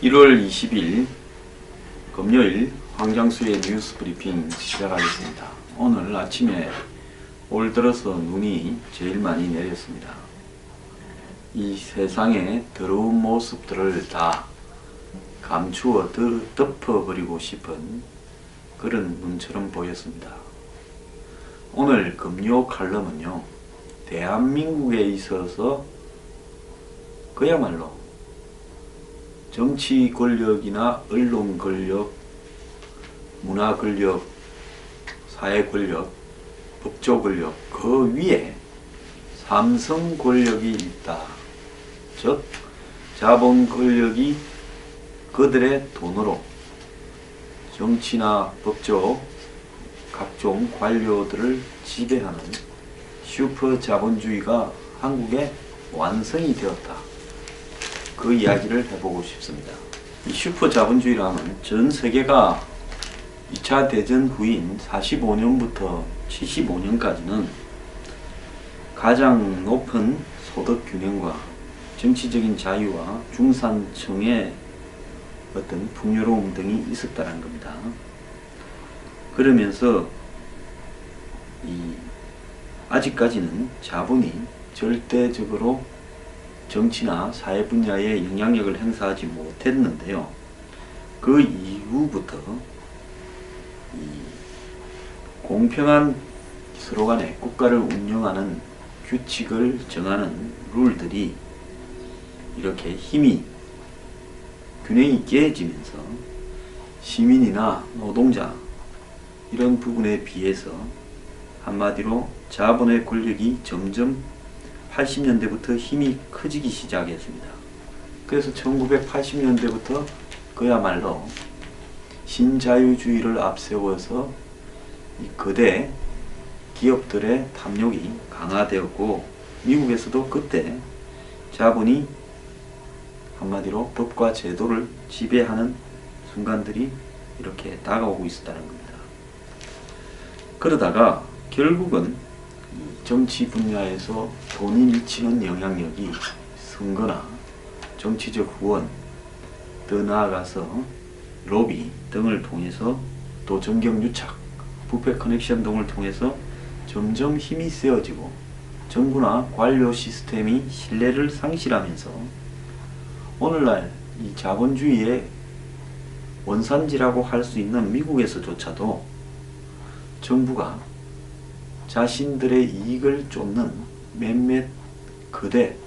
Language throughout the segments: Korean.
1월 20일 금요일 황장수의 뉴스 브리핑 시작하겠습니다. 오늘 아침에 올 들어서 눈이 제일 많이 내렸습니다. 이 세상의 더러운 모습들을 다 감추어 덮어버리고 싶은 그런 눈처럼 보였습니다. 오늘 금요 칼럼은요, 대한민국에 있어서 그야말로 정치 권력이나 언론 권력, 문화 권력, 사회 권력, 법조 권력, 그 위에 삼성 권력이 있다. 즉, 자본 권력이 그들의 돈으로 정치나 법조, 각종 관료들을 지배하는 슈퍼 자본주의가 한국에 완성이 되었다. 그 이야기를 해보고 싶습니다. 이 슈퍼 자본주의라면 전 세계가 2차 대전 후인 45년부터 75년까지는 가장 높은 소득 균형과 정치적인 자유와 중산층의 어떤 풍요로움 등이 있었다는 겁니다. 그러면서 아직까지는 자본이 절대적으로 정치나 사회 분야에 영향력을 행사하지 못했는데요. 그 이후부터 공평한 서로 간에 국가를 운영하는 규칙을 정하는 룰들이 이렇게 균형이 깨지면서 시민이나 노동자 이런 부분에 비해서 한마디로 자본의 권력이 점점 80년대부터 힘이 커지기 시작했습니다. 그래서 1980년대부터 그야말로 신자유주의를 앞세워서 이 거대 기업들의 탐욕이 강화되었고, 미국에서도 그때 자본이 한마디로 법과 제도를 지배하는 순간들이 이렇게 다가오고 있었다는 겁니다. 그러다가 결국은 정치 분야에서 돈이 미치는 영향력이 선거나 정치적 후원, 더 나아가서 로비 등을 통해서 또 정경유착, 부패 커넥션 등을 통해서 점점 힘이 세어지고 정부나 관료 시스템이 신뢰를 상실하면서 오늘날 이 자본주의의 원산지라고 할 수 있는 미국에서조차도 정부가 자신들의 이익을 쫓는 몇몇 거대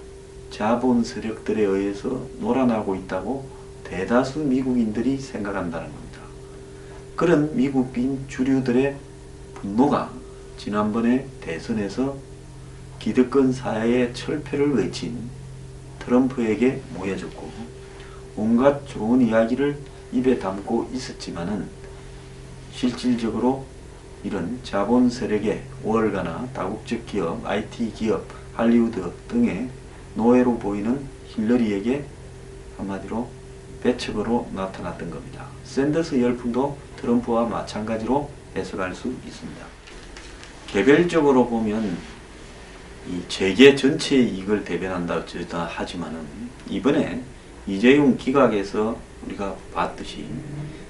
자본 세력들에 의해서 놀아나고 있다고 대다수 미국인들이 생각한다는 겁니다. 그런 미국인 주류들의 분노가 지난번에 대선에서 기득권 사회의 철폐를 외친 트럼프에게 모여졌고, 온갖 좋은 이야기를 입에 담고 있었지만은 실질적으로 이런 자본 세력의 월가나 다국적 기업, IT 기업, 할리우드 등의 노예로 보이는 힐러리에게 한마디로 배척으로 나타났던 겁니다. 샌더스 열풍도 트럼프와 마찬가지로 해석할 수 있습니다. 개별적으로 보면 이 재계 전체의 이익을 대변한다 하지만은 이번에 이재용 기각에서 우리가 봤듯이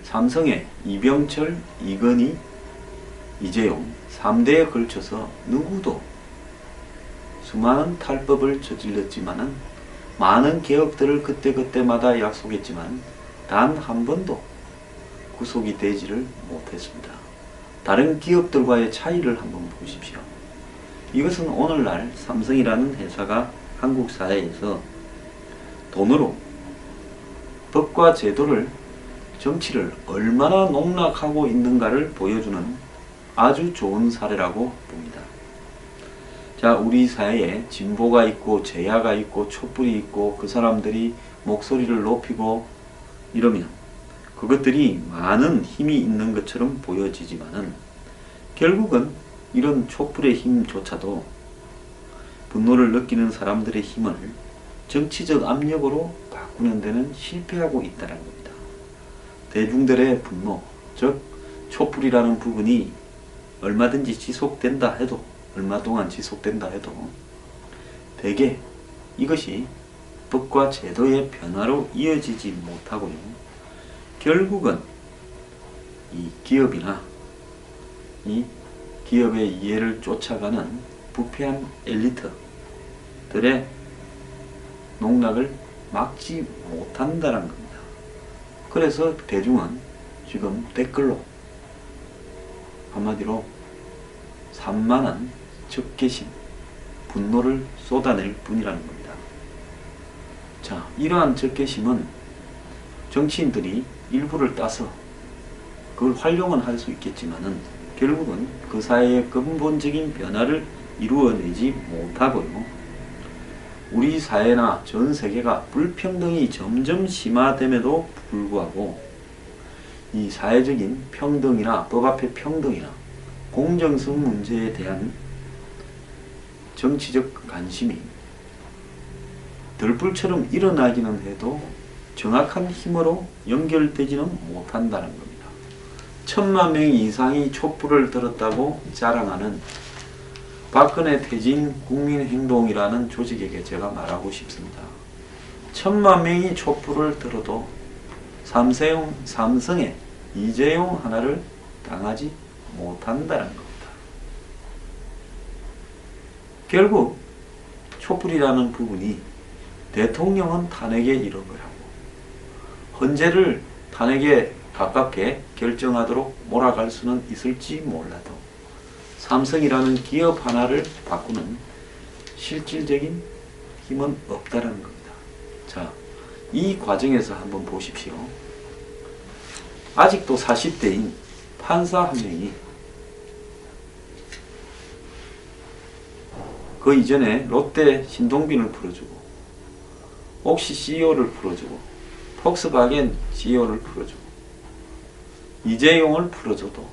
삼성의 이병철, 이건희, 이재용 3대에 걸쳐서 누구도 수많은 탈법을 저질렀지만은 많은 개혁들을 그때그때마다 약속했지만 단 한 번도 구속이 되지를 못했습니다. 다른 기업들과의 차이를 한번 보십시오. 이것은 오늘날 삼성이라는 회사가 한국 사회에서 돈으로 법과 제도를, 정치를 얼마나 농락하고 있는가를 보여주는 아주 좋은 사례라고 봅니다. 자, 우리 사회에 진보가 있고 제야가 있고 촛불이 있고 그 사람들이 목소리를 높이고 이러면 그것들이 많은 힘이 있는 것처럼 보여지지만은 결국은 이런 촛불의 힘조차도 분노를 느끼는 사람들의 힘을 정치적 압력으로 바꾸는 데는 실패하고 있다는 겁니다. 대중들의 분노, 즉 촛불이라는 부분이 얼마든지 지속된다 해도, 얼마 동안 지속된다 해도 대개 이것이 법과 제도의 변화로 이어지지 못하고요. 결국은 이 기업이나 이 기업의 이해를 쫓아가는 부패한 엘리트들의 농락을 막지 못한다는 겁니다. 그래서 대중은 지금 댓글로 한마디로 산만한 적개심, 분노를 쏟아낼 뿐이라는 겁니다. 자, 이러한 적개심은 정치인들이 일부를 따서 그걸 활용은 할 수 있겠지만은 결국은 그 사회의 근본적인 변화를 이루어내지 못하고요. 우리 사회나 전 세계가 불평등이 점점 심화됨에도 불구하고 이 사회적인 평등이나 법 앞의 평등이나 공정성 문제에 대한 정치적 관심이 들불처럼 일어나기는 해도 정확한 힘으로 연결되지는 못한다는 겁니다. 1000만 명 이상이 촛불을 들었다고 자랑하는 박근혜 퇴진 국민행동이라는 조직에게 제가 말하고 싶습니다. 1000만 명이 촛불을 들어도 삼성의 이재용 하나를 당하지 못한다는 겁니다. 결국 촛불이라는 부분이 대통령은 탄핵에 이르거라고 헌재를 탄핵에 가깝게 결정하도록 몰아갈 수는 있을지 몰라도 삼성이라는 기업 하나를 바꾸는 실질적인 힘은 없다는 겁니다. 자, 이 과정에서 한번 보십시오. 아직도 40대인 판사 한 명이 그 이전에 롯데 신동빈을 풀어주고 옥시 CEO를 풀어주고 폭스바겐 CEO를 풀어주고 이재용을 풀어줘도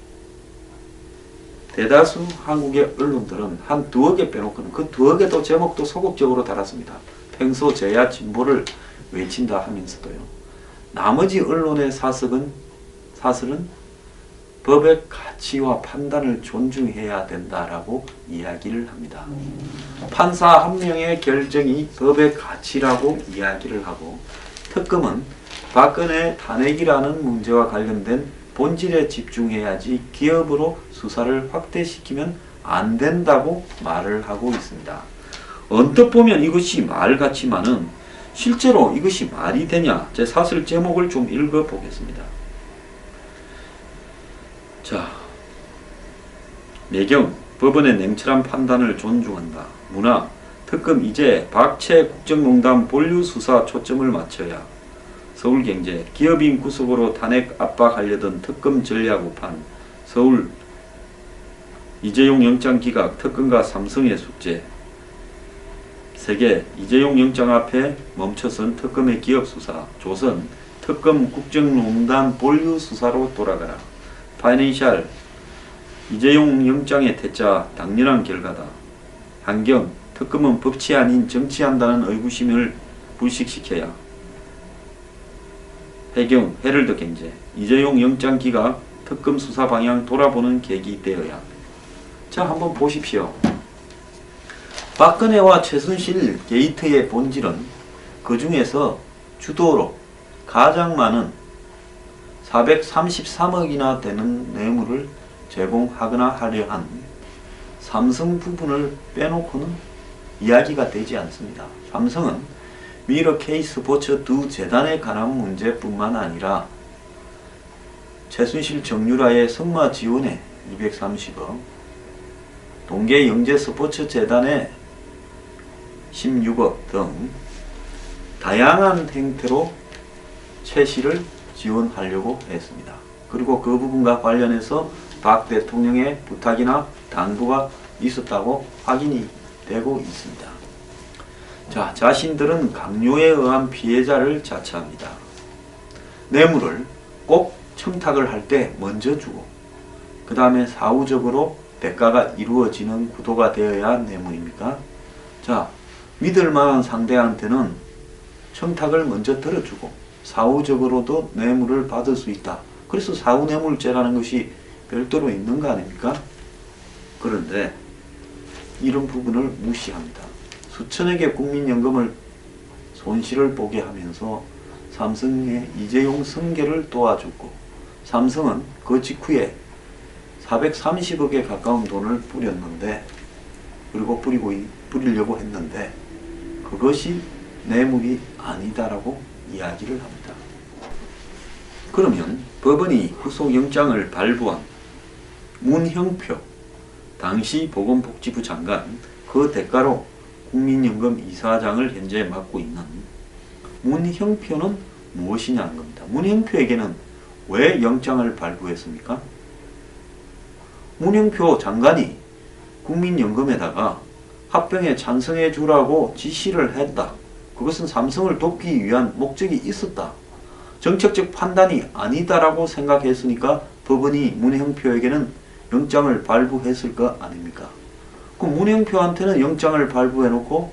대다수 한국의 언론들은 한 두어 개 빼놓고는 그 두어 개도 제목도 소극적으로 달았습니다. 평소 제야 진보를 외친다 하면서도요. 나머지 언론의 사설은 법의 가치와 판단을 존중해야 된다라고 이야기를 합니다. 판사 한 명의 결정이 법의 가치라고 이야기를 하고 특검은 박근혜 탄핵이라는 문제와 관련된 본질에 집중해야지 기업으로 수사를 확대시키면 안 된다고 말을 하고 있습니다. 언뜻 보면 이것이 말 같지만은 실제로 이것이 말이 되냐? 제 사설 제목을 좀 읽어보겠습니다. 자, 매경, 법원의 냉철한 판단을 존중한다. 문화, 특검 이제 박채 국정농단 본류 수사 초점을 맞춰야. 서울경제, 기업인 구속으로 탄핵 압박하려던 특검 전략 우판. 서울, 이재용 영장 기각, 특검과 삼성의 숙제. 세계, 이재용 영장 앞에 멈춰선 특검의 기업 수사. 조선, 특검 국정농단 본류 수사로 돌아가라. 파이낸셜, 이재용 영장의 퇴짜 당연한 결과다. 한경, 특검은 법치 아닌 정치한다는 의구심을 불식시켜야. 해경, 헤럴드 경제, 이재용 영장 기각, 특검 수사 방향 돌아보는 계기 되어야. 자, 한번 보십시오. 박근혜와 최순실 게이트의 본질은 그 중에서 주도로 가장 많은 433억이나 되는 뇌물을 제공하거나 하려 한 삼성 부분을 빼놓고는 이야기가 되지 않습니다. 삼성은 미러 K스포츠 두 재단에 관한 문제뿐만 아니라 최순실 정유라의 성마 지원에 230억, 동계 영재 스포츠 재단에 16억 등 다양한 형태로 최 씨를 지원하려고 했습니다. 그리고 그 부분과 관련해서 박 대통령의 부탁이나 당부가 있었다고 확인이 되고 있습니다. 자, 자신들은 강요에 의한 피해자를 자처합니다. 뇌물을 꼭 청탁을 할 때 먼저 주고 그 다음에 사후적으로 대가가 이루어지는 구도가 되어야 뇌물입니까? 자, 믿을 만한 상대한테는 청탁을 먼저 들어주고 사후적으로도 뇌물을 받을 수 있다. 그래서 사후뇌물죄라는 것이 별도로 있는 거 아닙니까? 그런데 이런 부분을 무시합니다. 수천억의 국민연금을 손실을 보게 하면서 삼성의 이재용 승계를 도와줬고, 삼성은 그 직후에 430억에 가까운 돈을 뿌렸는데, 그리고 뿌리려고 했는데 그것이 뇌물이 아니다라고 이야기를 합니다. 그러면 법원이 구속영장을 발부한 문형표 당시 보건복지부 장관, 그 대가로 국민연금 이사장을 현재 맡고 있는 문형표는 무엇이냐는 겁니다. 문형표에게는 왜 영장을 발부했습니까? 문형표 장관이 국민연금에다가 합병에 찬성해 주라고 지시를 했다. 그것은 삼성을 돕기 위한 목적이 있었다. 정책적 판단이 아니다라고 생각했으니까 법원이 문형표에게는 영장을 발부했을 거 아닙니까? 그럼 문형표한테는 영장을 발부해놓고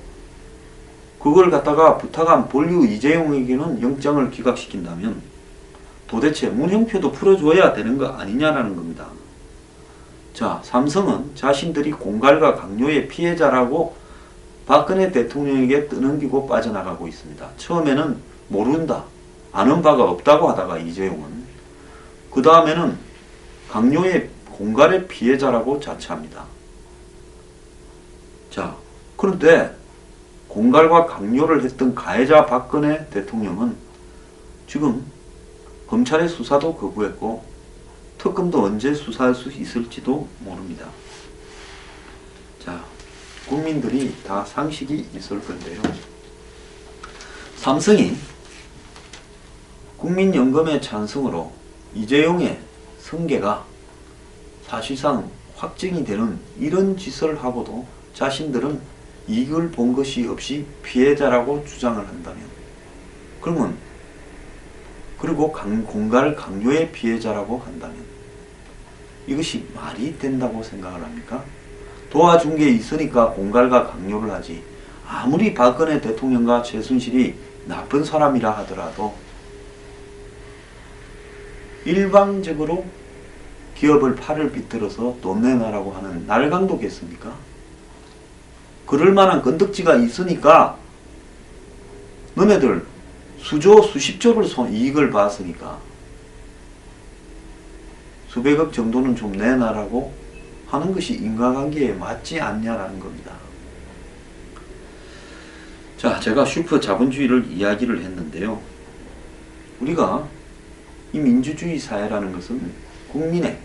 그걸 갖다가 부탁한 본류 이재용에게는 영장을 기각시킨다면 도대체 문형표도 풀어줘야 되는 거 아니냐라는 겁니다. 자, 삼성은 자신들이 공갈과 강요의 피해자라고 박근혜 대통령에게 떠넘기고 빠져나가고 있습니다. 처음에는 모른다, 아는 바가 없다고 하다가 이재용은, 그 다음에는 강요의 공갈의 피해자라고 자처합니다. 자, 그런데 공갈과 강요를 했던 가해자 박근혜 대통령은 지금 검찰의 수사도 거부했고 특검도 언제 수사할 수 있을지도 모릅니다. 자, 국민들이 다 상식이 있을 건데요. 삼성이 국민연금의 찬성으로 이재용의 승계가 사실상 확정이 되는 이런 짓을 하고도 자신들은 이익을 본 것이 없이 피해자라고 주장을 한다면, 그러면, 그리고 공갈 강요의 피해자라고 한다면 이것이 말이 된다고 생각을 합니까? 도와준 게 있으니까 공갈과 강요를 하지, 아무리 박근혜 대통령과 최순실이 나쁜 사람이라 하더라도 일방적으로 기업을 팔을 비틀어서 돈 내놔라고 하는 날강도겠습니까? 그럴 만한 건덕지가 있으니까 너네들 수조 수십조를 이익을 봤으니까 수백억 정도는 좀 내놔라고 하는 것이 인과관계에 맞지 않냐라는 겁니다. 자, 제가 슈퍼 자본주의를 이야기를 했는데요. 우리가 이 민주주의 사회라는 것은 국민의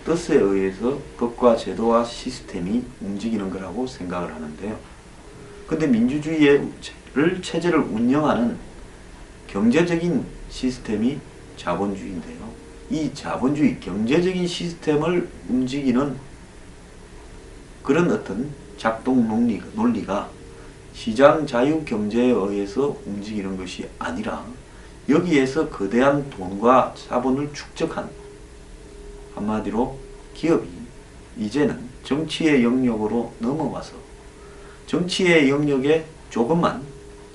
뜻에 의해서 법과 제도와 시스템이 움직이는 거라고 생각을 하는데요. 근데 민주주의를 체제를 운영하는 경제적인 시스템이 자본주의인데요. 이 자본주의 경제적인 시스템을 움직이는 그런 어떤 작동 논리가 시장 자유 경제에 의해서 움직이는 것이 아니라 여기에서 거대한 돈과 자본을 축적한, 한마디로 기업이 이제는 정치의 영역으로 넘어와서 정치의 영역에 조금만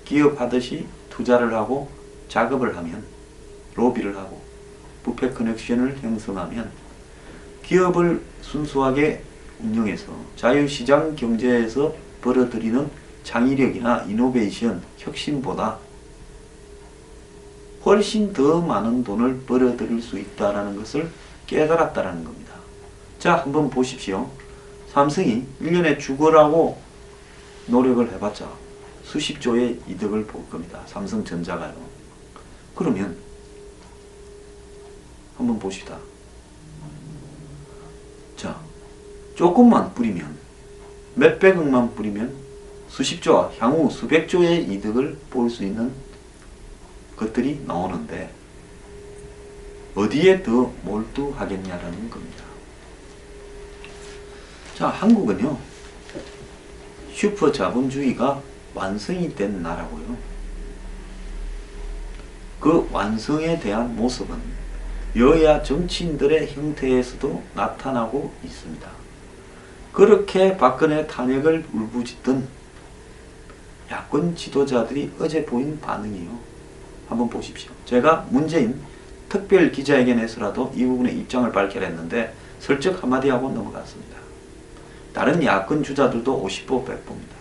기업하듯이 투자를 하고 작업을 하면, 로비를 하고 부패 커넥션을 형성하면 기업을 순수하게 운영해서 자유시장 경제에서 벌어들이는 창의력이나 이노베이션, 혁신보다 훨씬 더 많은 돈을 벌어들일 수 있다는 것을 깨달았다는 겁니다. 자, 한번 보십시오. 삼성이 1년에 죽으라고 노력을 해봤자 수십조의 이득을 볼 겁니다. 삼성전자가요. 그러면 한번 봅시다. 자, 조금만 뿌리면, 몇백억만 뿌리면 수십조와 향후 수백조의 이득을 볼 수 있는 것들이 나오는데 어디에 더 몰두하겠냐라는 겁니다. 자, 한국은요, 슈퍼 자본주의가 완성이 된 나라고요. 그 완성에 대한 모습은 여야 정치인들의 형태에서도 나타나고 있습니다. 그렇게 박근혜 탄핵을 울부짖던 야권 지도자들이 어제 보인 반응이요. 한번 보십시오. 제가 문재인 특별 기자회견에서라도 이 부분에 입장을 밝혀야 했는데 슬쩍 한마디 하고 넘어갔습니다. 다른 야권 주자들도 50보 100보입니다.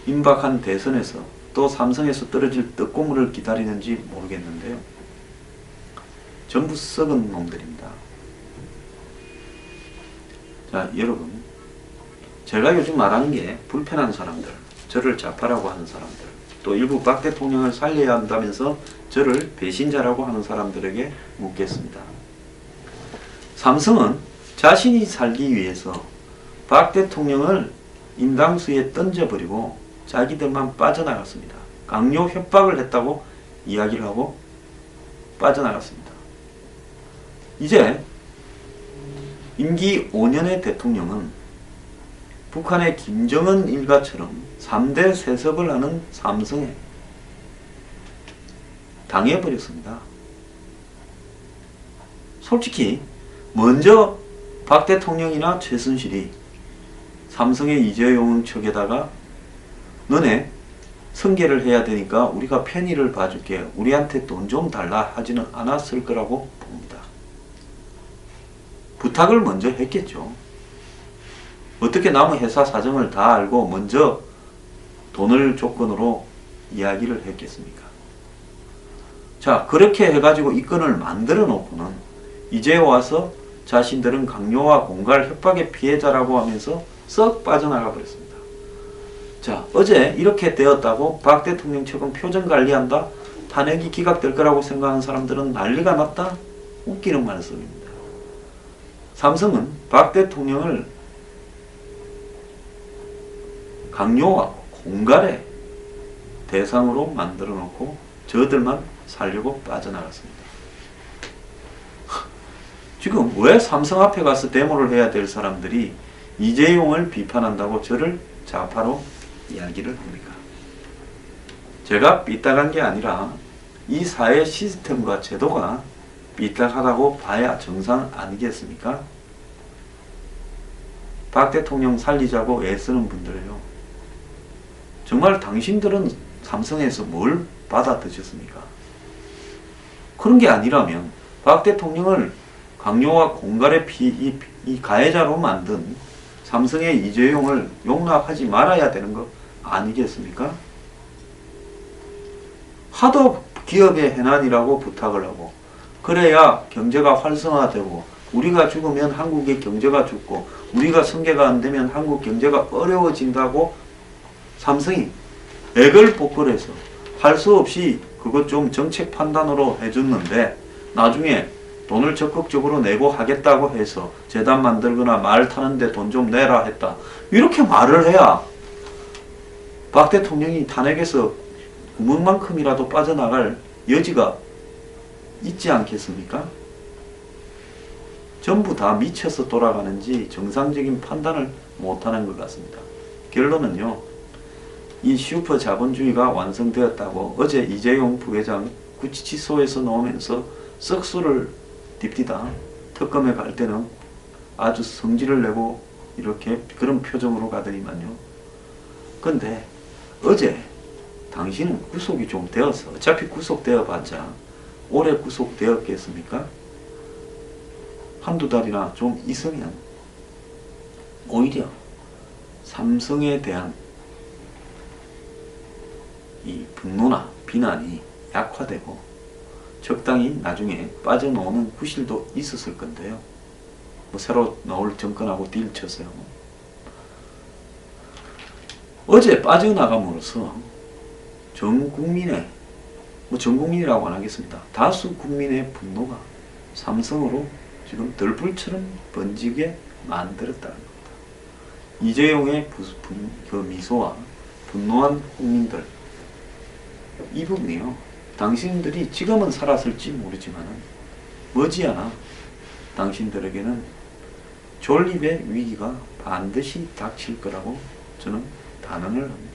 임박한 대선에서 또 삼성에서 떨어질 떡고물을 기다리는지 모르겠는데요. 전부 썩은 놈들입니다. 자, 여러분, 제가 요즘 말하는 게 불편한 사람들, 저를 좌파라고 하는 사람들, 또 일부 박 대통령을 살려야 한다면서 저를 배신자라고 하는 사람들에게 묻겠습니다. 삼성은 자신이 살기 위해서 박 대통령을 임당수에 던져버리고 자기들만 빠져나갔습니다. 강요 협박을 했다고 이야기를 하고 빠져나갔습니다. 이제 임기 5년의 대통령은 북한의 김정은 일가처럼 3대 세습을 하는 삼성에 당해버렸습니다. 솔직히 먼저 박 대통령이나 최순실이 삼성의 이재용 측에다가 너네 승계를 해야 되니까 우리가 편의를 봐줄게, 우리한테 돈 좀 달라 하지는 않았을 거라고 봅니다. 부탁을 먼저 했겠죠. 어떻게 남의 회사 사정을 다 알고 먼저 돈을 조건으로 이야기를 했겠습니까? 자, 그렇게 해가지고 이 건을 만들어 놓고는 이제 와서 자신들은 강요와 공갈 협박의 피해자라고 하면서 썩 빠져나가 버렸습니다. 자, 어제 이렇게 되었다고 박 대통령 측은 표정 관리한다? 탄핵이 기각될 거라고 생각하는 사람들은 난리가 났다? 웃기는 말씀입니다. 삼성은 박 대통령을 강요와 공갈의 대상으로 만들어 놓고 저들만 살려고 빠져나갔습니다. 지금 왜 삼성 앞에 가서 데모를 해야 될 사람들이 이재용을 비판한다고 저를 좌파로 이야기를 합니까? 제가 삐딱한 게 아니라 이 사회 시스템과 제도가 삐딱하다고 봐야 정상 아니겠습니까? 박 대통령 살리자고 애쓰는 분들요, 정말 당신들은 삼성에서 뭘 받아 드셨습니까? 그런 게 아니라면 박 대통령을 강요와 공갈의 이 가해자로 만든 삼성의 이재용을 용납하지 말아야 되는 거 아니겠습니까? 하도 기업의 해난이라고 부탁을 하고, 그래야 경제가 활성화되고, 우리가 죽으면 한국의 경제가 죽고, 우리가 승계가 안 되면 한국 경제가 어려워진다고 삼성이 애걸복걸해서 할 수 없이 그것 좀 정책 판단으로 해줬는데, 나중에 돈을 적극적으로 내고 하겠다고 해서 재단 만들거나 말 타는데 돈 좀 내라 했다, 이렇게 말을 해야 박 대통령이 탄핵에서 구멍만큼이라도 빠져나갈 여지가 있지 않겠습니까? 전부 다 미쳐서 돌아가는지 정상적인 판단을 못하는 것 같습니다. 결론은요, 이 슈퍼 자본주의가 완성되었다고 어제 이재용 부회장 구치소에서 나오면서 썩수를 띱디다. 특검에 갈 때는 아주 성질을 내고 이렇게 그런 표정으로 가더니만요. 근데 어제 당신은 구속이 좀 되어서, 어차피 구속되어 봤자 오래 구속되었겠습니까? 한두 달이나 좀 있으면 오히려 삼성에 대한 이 분노나 비난이 약화되고 적당히 나중에 빠져나오는 구실도 있었을 건데요. 뭐 새로 나올 정권하고 딜 쳤어요. 어제 빠져나감으로써 전 국민의, 전 국민이라고 안 하겠습니다, 다수 국민의 분노가 삼성으로 지금 들불처럼 번지게 만들었다는 겁니다. 이재용의 그 미소와 분노한 국민들, 이 부분이요, 당신들이 지금은 살았을지 모르지만 머지않아 당신들에게는 존립의 위기가 반드시 닥칠 거라고 저는 단언을 합니다.